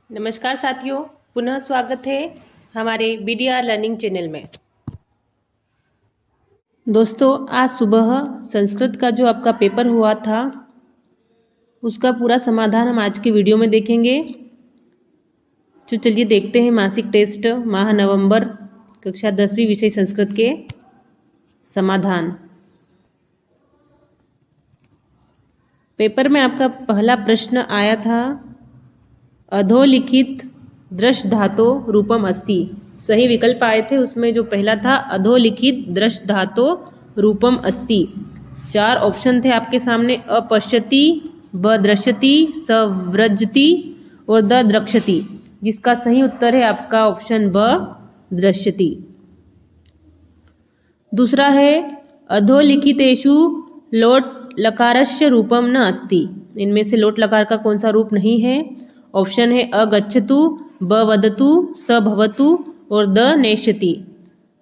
नमस्कार साथियों, पुनः स्वागत है हमारे बीडीआर लर्निंग चैनल में। दोस्तों, आज सुबह संस्कृत का जो आपका पेपर हुआ था उसका पूरा समाधान हम आज के वीडियो में देखेंगे। तो चलिए देखते हैं मासिक टेस्ट माह नवंबर कक्षा 10वीं विषय संस्कृत के समाधान। पेपर में आपका पहला प्रश्न आया था, अधोलिखित दृश धातो रूपम अस्ति। सही विकल्प आए थे, उसमें जो पहला था अधोलिखित दृश धातो रूपम अस्ति। 4 ऑप्शन थे आपके सामने, अपश्यति, ब दृश्यति, स व्रजति और द द्रक्ष्यति, जिसका सही उत्तर है आपका ऑप्शन ब दृश्यति। दूसरा है अधोलिखितेषु लोट लकारस्य रूपम न अस्ति। इनमें से लोट लकार का कौन सा रूप नहीं है? ऑप्शन है अगच्छतु, ब वदतु, स भवतु और द नेष्यति।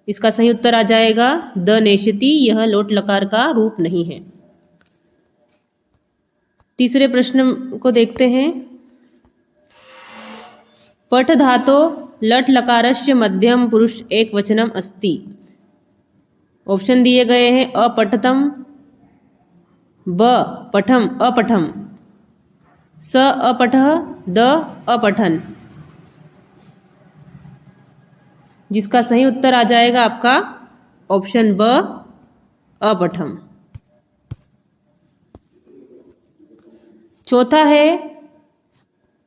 इसका सही उत्तर आ जाएगा द नेष्यति। यह लोट लकार का रूप नहीं है। तीसरे प्रश्न को देखते हैं, पठ धातो लट लकारस्य मध्यम पुरुष एक वचनम अस्ति। ऑप्शन दिए गए हैं अपठतम, ब पठम अपठम, स अपठः, द अपठन। जिसका सही उत्तर आ जाएगा आपका ऑप्शन ब अपठम। चौथा है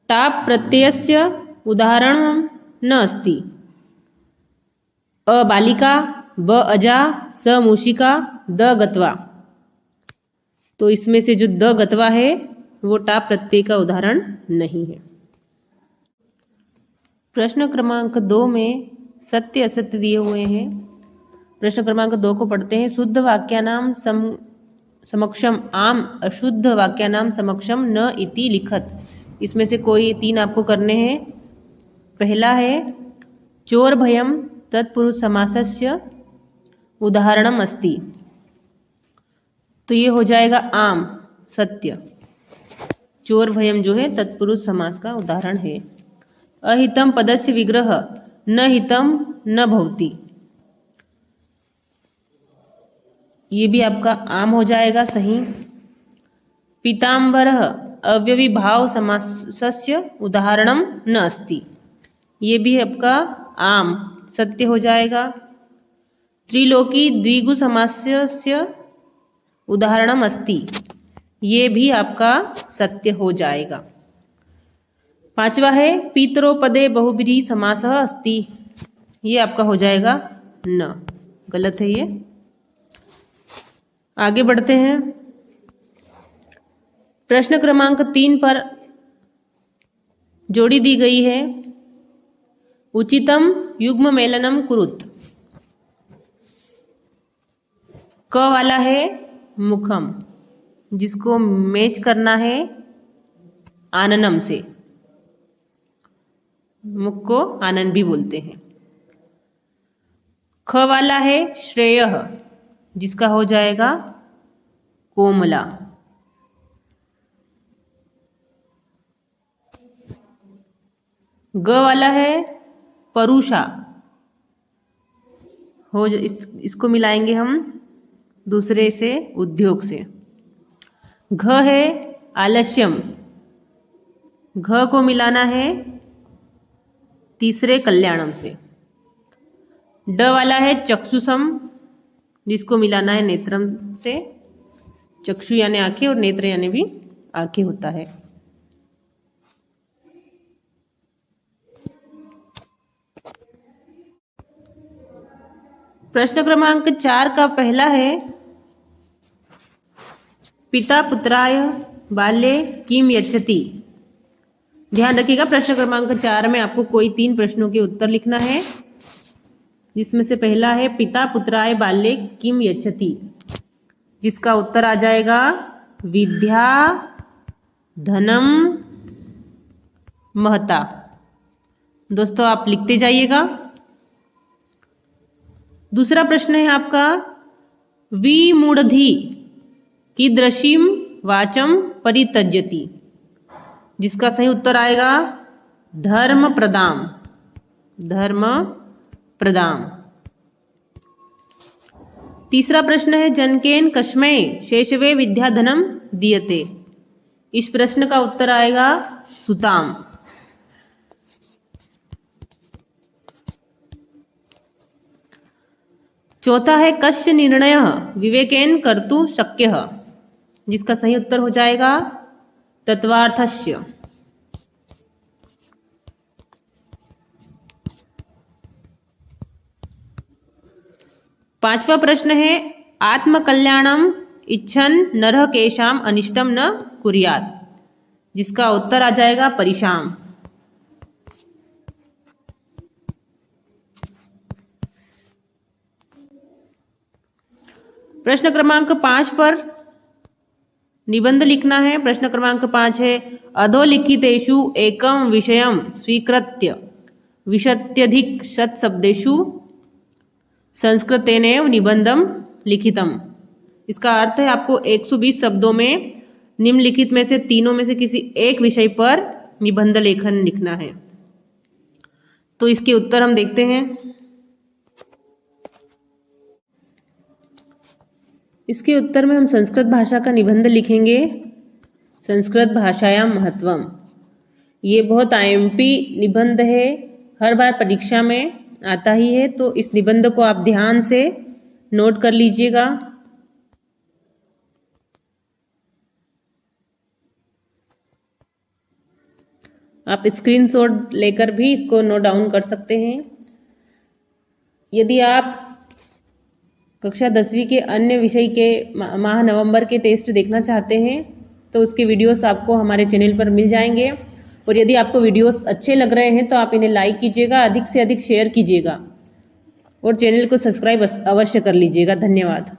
टाप प्रत्ययस्य उदाहरण न अस्ति। अ बालिका, ब अजा, स मूषिका, द गत्वा। तो इसमें से जो द गत्वा है वो टाप प्रत्यय का उदाहरण नहीं है। प्रश्न क्रमांक 2 में सत्य असत्य दिए हुए हैं। प्रश्न क्रमांक 2 को पढ़ते हैं। शुद्ध वाक्यानाम समक्षम आम, अशुद्ध वाक्यानाम समक्षम न इति लिखत। इसमें से कोई 3 आपको करने हैं। पहला है चोर भयम तत्पुरुष समासस्य उदाहरणम अस्ति। तो ये हो जाएगा आम, सत्य। चोर भयम जो है तत्पुरुष समास का उदाहरण है। अहितम पदस्य विग्रह न हितम न भवति। ये भी आपका आम हो जाएगा, सही। पीताम्बरः अव्यविभाव समासस्य उदाहरणम न अस्ति। ये भी आपका आम, सत्य हो जाएगा। त्रिलोकी द्विगु समासस्य उदाहरणम अस्ति। ये भी आपका सत्य हो जाएगा। 5वां है पितरोपदे बहुब्रीहि समासः अस्ति। ये आपका हो जाएगा न, गलत है ये। आगे बढ़ते हैं। प्रश्न क्रमांक 3 पर जोड़ी दी गई है, उचितम युग्म मेलनम कुरुत। क वाला है मुखम, जिसको मैच करना है आननम से। मुख को आनन भी बोलते हैं। ख वाला है श्रेयः, जिसका हो जाएगा कोमला। ग वाला है परुषा, इसको मिलाएंगे हम दूसरे से, उद्योग से। घ है आलस्यम, घ को मिलाना है तीसरे कल्याणम से। ड वाला है चक्षुषम, जिसको मिलाना है नेत्रम से। चक्षु यानी आंखें और नेत्र यानी भी आंखें होता है। प्रश्न क्रमांक 4 का पहला है पिता पुत्राय बाल्ये किम यच्छति। ध्यान रखिएगा, प्रश्न क्रमांक 4 में आपको कोई 3 प्रश्नों के उत्तर लिखना है, जिसमें से पहला है पिता पुत्राय बाल्ये किम यच्छति। जिसका उत्तर आ जाएगा विद्या धनम महता। दोस्तों आप लिखते जाइएगा। दूसरा प्रश्न है आपका विमूढ़धि कीदृशीम वाचम परित्यजति। जिसका सही उत्तर आएगा धर्म प्रदाम, धर्म प्रदाम। तीसरा प्रश्न है जनकेन कस्मै शेषवे विद्याधनम दीयते। इस प्रश्न का उत्तर आएगा सुताम। चौथा है कस्य निर्णयः विवेकेन कर्तुं शक्यः। जिसका सही उत्तर हो जाएगा तत्वार्थस्य। पांचवा प्रश्न है आत्मकल्याणम इच्छन नरः केशाम अनिष्टम न कुर्यात्। जिसका उत्तर आ जाएगा परिशाम। प्रश्न क्रमांक 5 पर निबंध लिखना है। प्रश्न क्रमांक 5 है अधोलिखितेषु एकम विषयम स्वीकृत्य विशत्यधिक शतशब्देषु संस्कृतेनैव निबंधम लिखितम। इसका अर्थ है आपको 120 शब्दों में निम्नलिखित में से तीनों में से किसी एक विषय पर निबंध लेखन लिखना है। तो इसके उत्तर हम देखते हैं। इसके उत्तर में हम संस्कृत भाषा का निबंध लिखेंगे। संस्कृत भाषायां महत्वम। ये बहुत आईएमपी निबंध है, हर बार परीक्षा में आता ही है, तो इस निबंध को आप ध्यान से नोट कर लीजिएगा। आप स्क्रीनशॉट लेकर भी इसको नोट डाउन कर सकते हैं। यदि आप कक्षा 10वीं के अन्य विषय के माह नवंबर के टेस्ट देखना चाहते हैं तो उसके वीडियोस आपको हमारे चैनल पर मिल जाएंगे। और यदि आपको वीडियोस अच्छे लग रहे हैं तो आप इन्हें लाइक कीजिएगा, अधिक से अधिक शेयर कीजिएगा और चैनल को सब्सक्राइब अवश्य कर लीजिएगा। धन्यवाद।